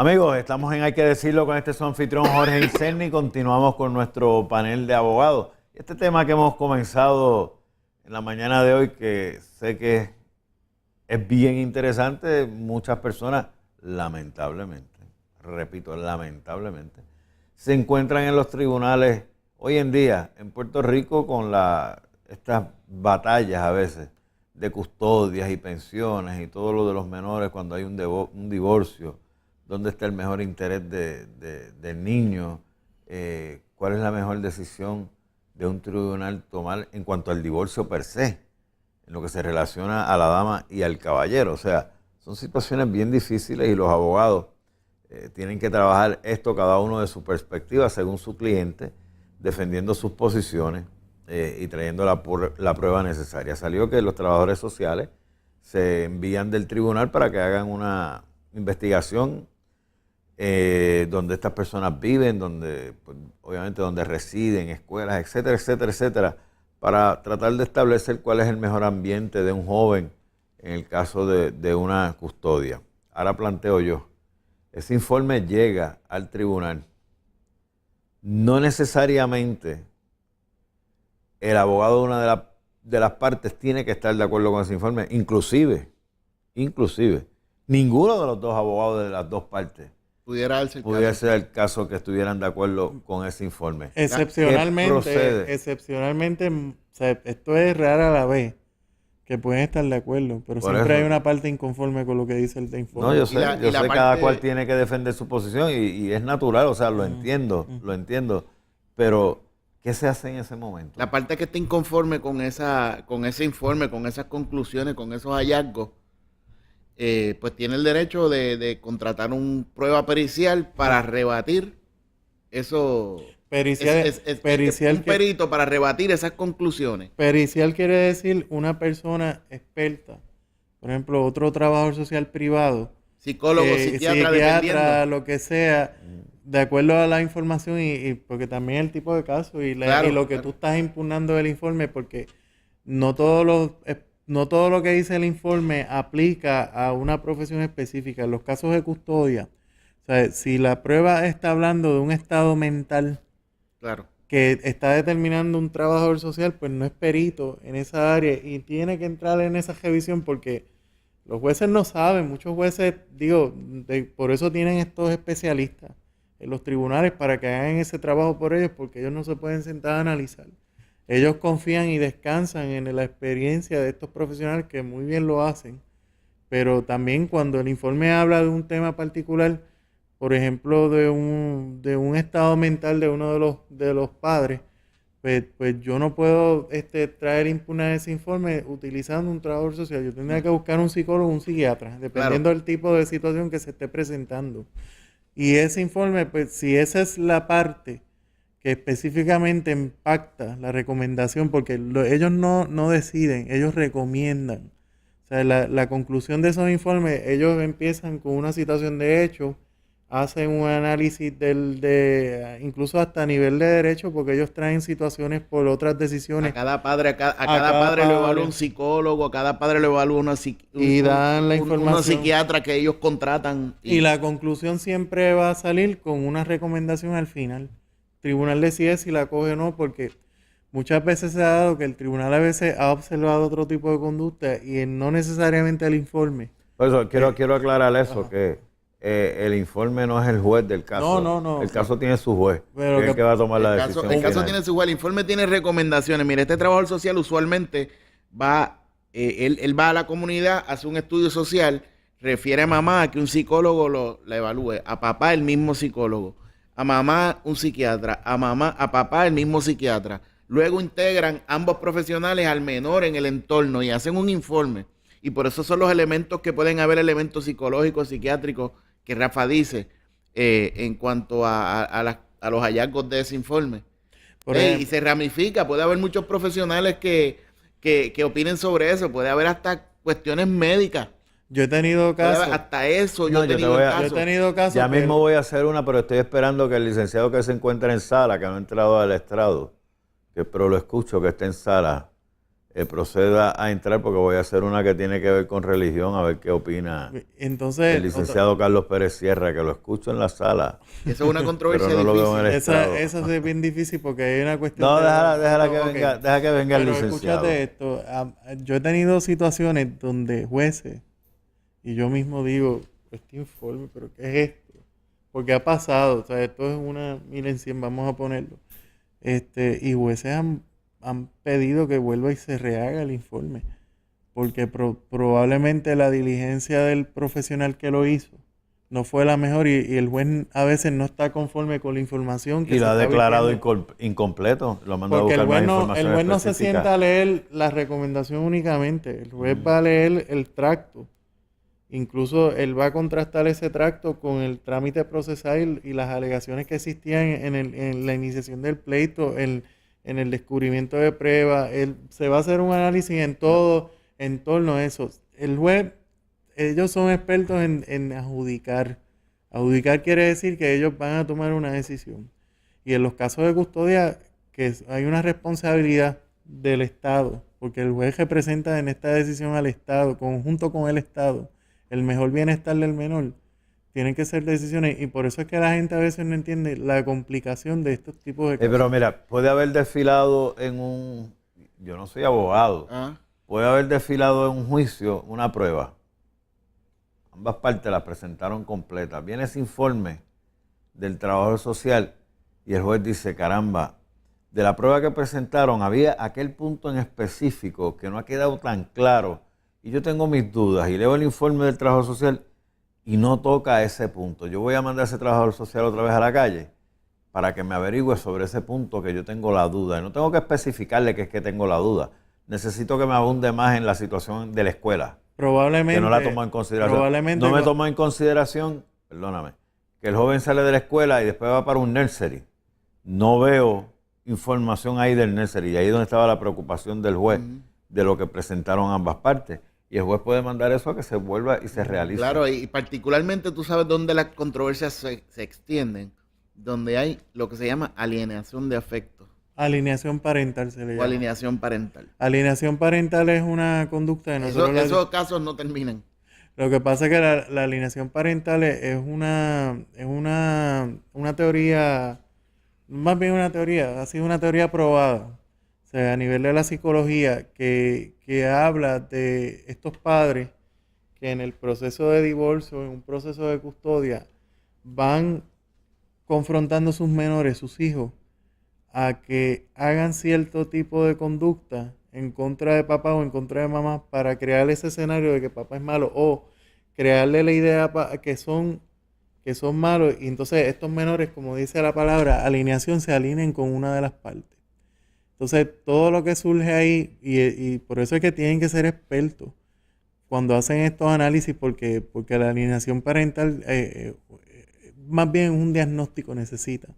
Amigos, estamos en Hay que Decirlo con su anfitrión Jorge Incerni. Continuamos con nuestro panel de abogados. Este tema que hemos comenzado en la mañana de hoy, que sé que es bien interesante, muchas personas, lamentablemente, repito, lamentablemente, se encuentran en los tribunales hoy en día en Puerto Rico con estas batallas a veces de custodias y pensiones y todo lo de los menores cuando hay un divorcio. ¿Dónde está el mejor interés del niño? ¿Cuál es la mejor decisión de un tribunal tomar en cuanto al divorcio per se? En lo que se relaciona a la dama y al caballero. O sea, son situaciones bien difíciles y los abogados tienen que trabajar esto cada uno de su perspectiva según su cliente, defendiendo sus posiciones y trayendo la prueba necesaria. Salió que los trabajadores sociales se envían del tribunal para que hagan una investigación donde estas personas viven, donde pues, obviamente donde residen, escuelas, etcétera, etcétera, etcétera, para tratar de establecer cuál es el mejor ambiente de un joven en el caso de una custodia. Ahora planteo yo, ese informe llega al tribunal. No necesariamente el abogado de una de las partes tiene que estar de acuerdo con ese informe, inclusive, ninguno de los dos abogados de las dos partes pudiera ser el caso que estuvieran de acuerdo con ese informe. Excepcionalmente, o sea, esto es raro a la vez, que pueden estar de acuerdo, pero Por siempre eso, hay una parte inconforme con lo que dice el informe. No, yo sé cada cual tiene que defender su posición y es natural, o sea, lo entiendo, pero ¿qué se hace en ese momento? La parte que está inconforme con ese informe, con esas conclusiones, con esos hallazgos, pues tiene el derecho de contratar un prueba pericial para rebatir eso. Un perito para rebatir esas conclusiones. Pericial quiere decir una persona experta. Por ejemplo, otro trabajador social privado. Psicólogo, psiquiatra, lo que sea, de acuerdo a la información y porque también el tipo de caso y lo que tú estás impugnando del informe, porque no todo lo que dice el informe aplica a una profesión específica. En los casos de custodia, o sea, si la prueba está hablando de un estado mental que está determinando un trabajador social, pues no es perito en esa área y tiene que entrar en esa revisión porque los jueces no saben. Muchos jueces, por eso tienen estos especialistas en los tribunales para que hagan ese trabajo por ellos, porque ellos no se pueden sentar a analizar. Ellos confían y descansan en la experiencia de estos profesionales que muy bien lo hacen, pero también cuando el informe habla de un tema particular, por ejemplo, de un estado mental de uno de los padres, pues yo no puedo traer impugnar ese informe utilizando un trabajador social. Yo tendría que buscar un psicólogo o un psiquiatra, dependiendo del tipo de situación que se esté presentando. Y ese informe, pues si esa es la parte que específicamente impacta la recomendación, porque ellos no deciden, ellos recomiendan. O sea, la conclusión de esos informes, ellos empiezan con una situación de hecho, hacen un análisis incluso hasta a nivel de derecho, porque ellos traen situaciones por otras decisiones. A cada padre lo evalúa un psicólogo, a cada padre lo evalúa y dan la información. Una psiquiatra que ellos contratan. Y la conclusión siempre va a salir con una recomendación al final. El tribunal decide si la coge o no, porque muchas veces se ha dado que el tribunal a veces ha observado otro tipo de conducta y no necesariamente el informe. Por eso quiero aclarar eso, que el informe no es el juez del caso. No. El caso tiene su juez, pero que es el que va a tomar la decisión. El caso tiene su juez, el informe tiene recomendaciones. Mira, este trabajador social usualmente él va a la comunidad, hace un estudio social, refiere a mamá a que un psicólogo la evalúe, a papá el mismo psicólogo, a mamá un psiquiatra, a papá el mismo psiquiatra. Luego integran ambos profesionales al menor en el entorno y hacen un informe. Y por eso son los elementos que pueden haber elementos psicológicos, psiquiátricos, que Rafa dice en cuanto a los hallazgos de ese informe. Y se ramifica, puede haber muchos profesionales que opinen sobre eso, puede haber hasta cuestiones médicas. Yo he tenido casos. Hasta eso yo he tenido casos. Ya mismo voy a hacer una, pero estoy esperando que el licenciado que se encuentra en sala, que no ha entrado al estrado, pero lo escucho que está en sala, proceda a entrar, porque voy a hacer una que tiene que ver con religión, a ver qué opina entonces, el licenciado Carlos Pérez Sierra, que lo escucho en la sala. Eso es una controversia pero no lo veo en el esa Estado. es bien difícil porque hay una cuestión No, de... déjala que Ok. venga, deja que venga el Pero licenciado. escúchate esto, yo he tenido situaciones donde jueces, y yo mismo digo, este informe, pero ¿qué es esto? Porque ha pasado, o sea, esto es una 1000 en 100, vamos a ponerlo. Y jueces han pedido que vuelva y se rehaga el informe, porque probablemente la diligencia del profesional que lo hizo no fue la mejor y el juez a veces no está conforme con la información que Y se lo ha está declarado vertiendo. incompleto, lo manda a Porque buscar más el información juez no se específica. sienta a leer la recomendación únicamente, el juez va a leer el tracto. Incluso él va a contrastar ese tracto con el trámite procesal y las alegaciones que existían en la iniciación del pleito, en el descubrimiento de pruebas. Él se va a hacer un análisis en todo, en torno a eso. El juez, ellos son expertos en adjudicar. Adjudicar quiere decir que ellos van a tomar una decisión. Y en los casos de custodia, hay una responsabilidad del Estado, porque el juez representa en esta decisión al Estado, conjunto con el Estado, el mejor bienestar del menor. Tienen que ser decisiones, y por eso es que la gente a veces no entiende la complicación de estos tipos de casos. Pero mira, puede haber desfilado yo no soy abogado, puede haber desfilado en un juicio una prueba. Ambas partes la presentaron completa. Viene ese informe del trabajador social y el juez dice, caramba, de la prueba que presentaron había aquel punto en específico que no ha quedado tan claro y yo tengo mis dudas y leo el informe del trabajador social y no toca ese punto. Yo voy a mandar a ese trabajador social otra vez a la calle para que me averigüe sobre ese punto que yo tengo la duda. Y no tengo que especificarle que es que tengo la duda. Necesito que me abunde más en la situación de la escuela. Probablemente. Que no la tomó en consideración. No me tomó en consideración, perdóname, que el joven sale de la escuela y después va para un nursery. No veo información ahí del nursery. Y ahí es donde estaba la preocupación del juez, de lo que presentaron ambas partes. Y el juez puede mandar eso a que se vuelva y se realice. Claro, y particularmente tú sabes dónde las controversias se extienden, donde hay lo que se llama alienación de afecto. Alineación parental se le llama. O alineación parental. Alineación parental es una conducta de nosotros. Esos casos no terminan. Lo que pasa es que la alineación parental es una teoría, más bien una teoría, ha sido una teoría probada. O sea, a nivel de la psicología, que habla de estos padres que en el proceso de divorcio, en un proceso de custodia, van confrontando a sus menores, sus hijos, a que hagan cierto tipo de conducta en contra de papá o en contra de mamá para crear ese escenario de que papá es malo o crearle la idea que son malos y entonces estos menores, como dice la palabra, alineación, se alineen con una de las partes. Entonces todo lo que surge ahí y por eso es que tienen que ser expertos cuando hacen estos análisis porque la alineación parental más bien un diagnóstico necesita.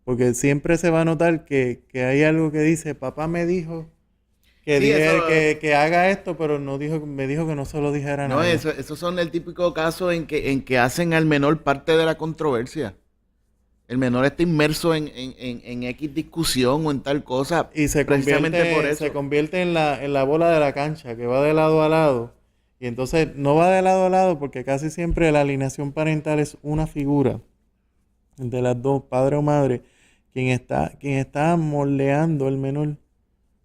Porque siempre se va a notar que hay algo que dice, papá me dijo que haga esto, pero me dijo que no se lo dijera nada. No, esos son el típico caso en que hacen al menor parte de la controversia. El menor está inmerso en X discusión o en tal cosa. Y se convierte en la bola de la cancha, que va de lado a lado. Y entonces no va de lado a lado porque casi siempre la alineación parental es una figura de las dos, padre o madre, quien está moldeando al menor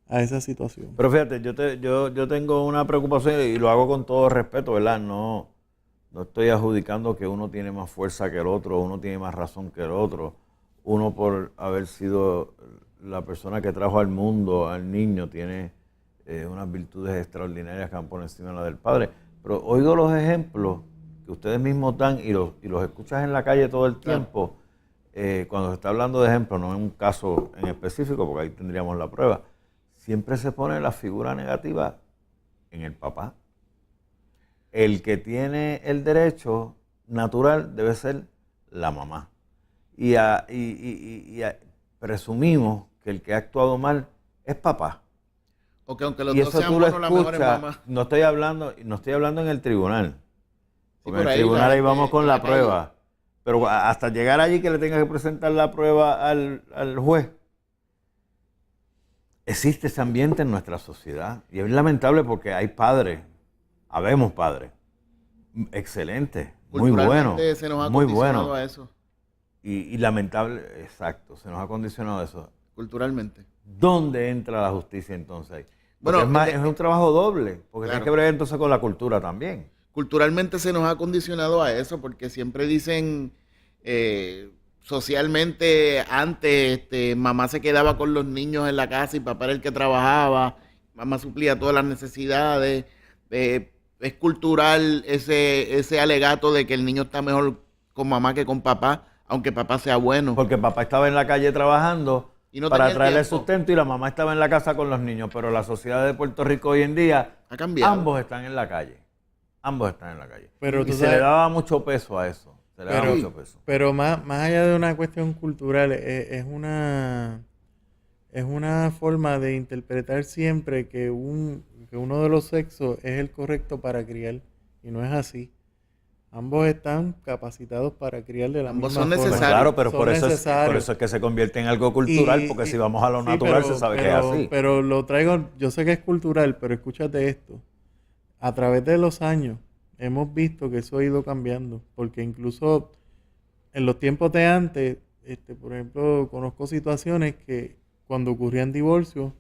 a esa situación. Pero fíjate, yo tengo una preocupación y lo hago con todo respeto, ¿verdad? No estoy adjudicando que uno tiene más fuerza que el otro, uno tiene más razón que el otro. Uno por haber sido la persona que trajo al mundo al niño tiene unas virtudes extraordinarias que van por encima de la del padre. Pero oigo los ejemplos que ustedes mismos dan y los escuchas en la calle todo el tiempo. Cuando se está hablando de ejemplos, no en un caso en específico, porque ahí tendríamos la prueba, siempre se pone la figura negativa en el papá. El que tiene el derecho natural debe ser la mamá. Y presumimos que el que ha actuado mal es papá. O que aunque los y dos eso sean tú lo buenos, la mejor es escuchas, mamá. no estoy hablando en el tribunal. Porque por en el ahí tribunal la ahí vamos gente con en la la calle. prueba. Pero hasta llegar allí que le tenga que presentar la prueba al juez, existe ese ambiente en nuestra sociedad. Y es lamentable porque hay padres, habemos padres, excelentes, muy buenos, se nos ha muy condicionado buenos. a eso. Y lamentable, exacto, se nos ha condicionado eso. Culturalmente. ¿Dónde entra la justicia entonces ahí? Bueno, es un trabajo doble, porque claro. hay que ver entonces con la cultura también. Culturalmente se nos ha condicionado a eso, porque siempre dicen, socialmente, antes mamá se quedaba con los niños en la casa y papá era el que trabajaba, mamá suplía todas las necesidades. Es cultural ese alegato de que el niño está mejor con mamá que con papá, aunque papá sea bueno. Porque papá estaba en la calle trabajando Y no para tenía traerle tiempo. sustento y la mamá estaba en la casa con los niños, pero la sociedad de Puerto Rico hoy en día, Ha cambiado. ambos están en la calle. Ambos están en la calle. Pero y tú se sabes- le daba mucho peso a eso. Se le daba mucho peso. Pero más allá de una cuestión cultural, es una forma de interpretar siempre que uno de los sexos es el correcto para criar. Y no es así. Ambos están capacitados para criar de la Ambos misma son forma. necesarios. Claro, pero Son por eso necesarios. es que se convierte en algo cultural, porque si vamos a lo sí, natural pero- se sabe que es pero- así. Pero lo traigo, yo sé que es cultural, pero escúchate esto. A través de los años hemos visto que eso ha ido cambiando, porque incluso en los tiempos de antes, por ejemplo, conozco situaciones que cuando ocurrían divorcios,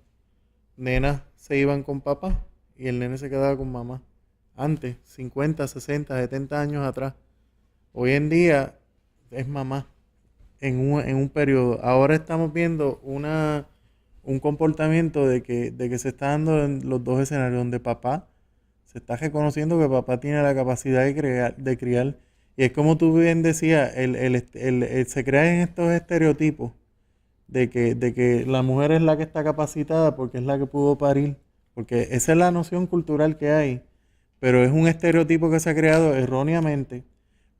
nenas se iban con papá y el nene se quedaba con mamá. Antes, 50, 60, 70 años atrás. Hoy en día es mamá en un periodo. Ahora estamos viendo un comportamiento de que se está dando en los dos escenarios, donde papá se está reconociendo que papá tiene la capacidad de criar. Y es como tú bien decías, se crean estos estereotipos de que la mujer es la que está capacitada porque es la que pudo parir. Porque esa es la noción cultural que hay. Pero es un estereotipo que se ha creado erróneamente.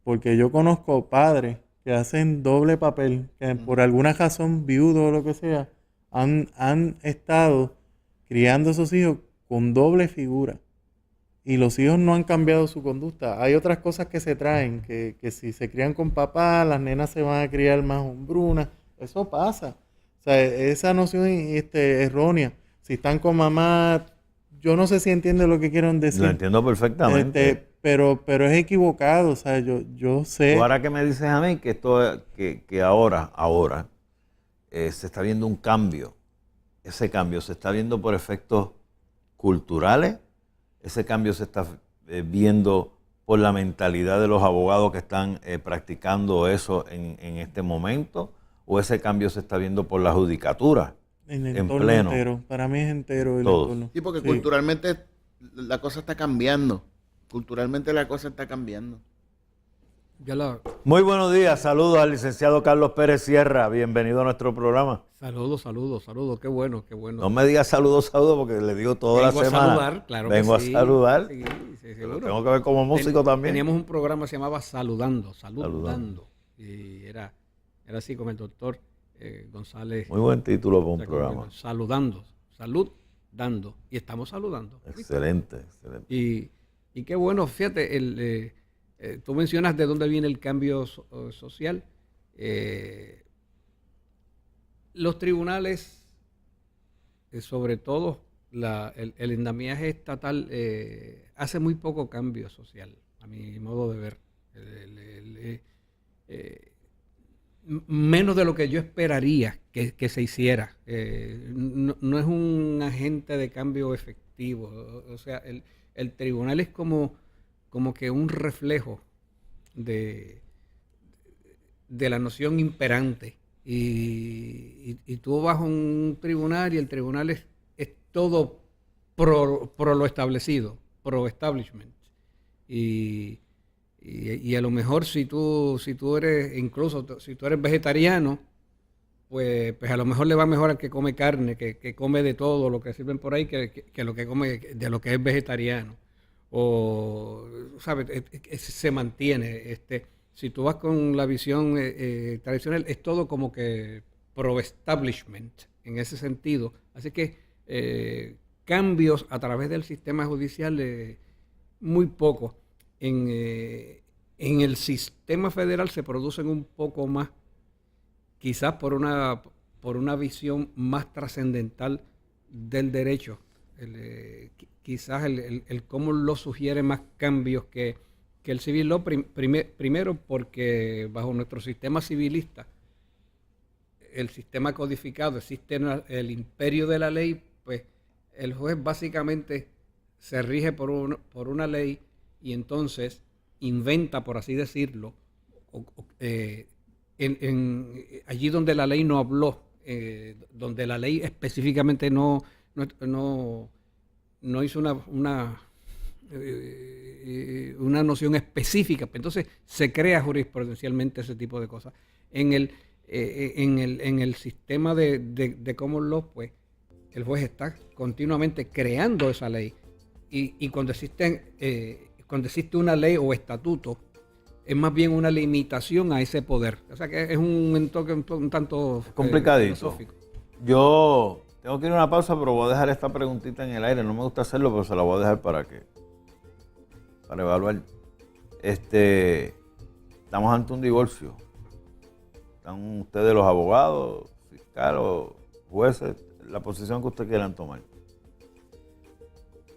Porque yo conozco padres que hacen doble papel, que por alguna razón, viudo o lo que sea, han estado criando a esos hijos con doble figura. Y los hijos no han cambiado su conducta. Hay otras cosas que se traen, que si se crían con papá, las nenas se van a criar más hombrunas. Eso pasa. O sea, esa noción errónea. Si están con mamá, yo no sé si entiende lo que quieren decir. Lo entiendo perfectamente. Pero es equivocado. O sea, yo sé. Tú ahora que me dices a mí que que ahora se está viendo un cambio. Ese cambio se está viendo por efectos culturales. Ese cambio se está viendo por la mentalidad de los abogados que están practicando eso en este momento, o ese cambio se está viendo por la judicatura En el en entorno pleno. entero. Para mí es entero el Todos. entorno. Sí, porque culturalmente la cosa está cambiando. Culturalmente la cosa está cambiando. Muy buenos días, saludos al licenciado Carlos Pérez Sierra, bienvenido a nuestro programa. Saludos, qué bueno. No me digas saludos, porque le digo toda la semana. Vengo a saludar, claro Vengo que sí. a saludar. Sí, Pero seguro. tengo que ver como músico también. Teníamos un programa que se llamaba Saludando. Y era así con el doctor González. Muy buen título para un programa. Saludando, salud dando. Y estamos saludando. Excelente. Y qué bueno, fíjate, tú mencionas de dónde viene el cambio social. Los tribunales, sobre todo el andamiaje estatal, hace muy poco cambio social, a mi modo de ver. Menos de lo que yo esperaría que se hiciera. No es un agente de cambio efectivo. O sea, el tribunal es como que un reflejo de la noción imperante. Y tú vas a un tribunal y el tribunal es todo pro lo establecido, pro establishment. Y a lo mejor si tú eres, incluso si tú eres vegetariano, pues a lo mejor le va mejor al que come carne, que come de todo lo que sirven por ahí, que lo que come de lo que es vegetariano. O, ¿sabes? Se mantiene. Si tú vas con la visión tradicional, es todo como que pro-establishment en ese sentido. Así que cambios a través del sistema judicial, muy pocos. En el sistema federal se producen un poco más, quizás por una visión más trascendental del derecho, quizás el common law sugiere más cambios que el civil law, primero porque bajo nuestro sistema civilista, el sistema codificado, existe el imperio de la ley, pues el juez básicamente se rige por una ley y entonces inventa, por así decirlo, allí donde la ley no habló, donde la ley específicamente no hizo una noción específica. Entonces se crea jurisprudencialmente ese tipo de cosas. En el sistema de common law, pues el juez está continuamente creando esa ley. Y cuando existe una ley o estatuto, es más bien una limitación a ese poder. O sea que es un enfoque un tanto complicadito. Filosófico. Yo tengo que ir a una pausa, pero voy a dejar esta preguntita en el aire. No me gusta hacerlo, pero se la voy a dejar para evaluar. Estamos ante un divorcio. Están ustedes los abogados, fiscales, jueces, la posición que ustedes quieran tomar.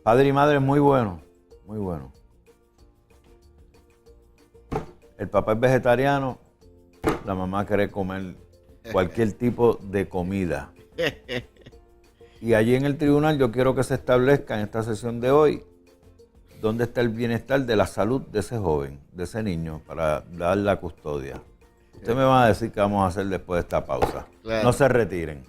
Padre y madre muy bueno, muy bueno. El papá es vegetariano, la mamá quiere comer cualquier tipo de comida. Y allí en el tribunal yo quiero que se establezca en esta sesión de hoy dónde está el bienestar de la salud de ese joven, de ese niño, para dar la custodia. Ustedes me van a decir qué vamos a hacer después de esta pausa. Claro. No se retiren.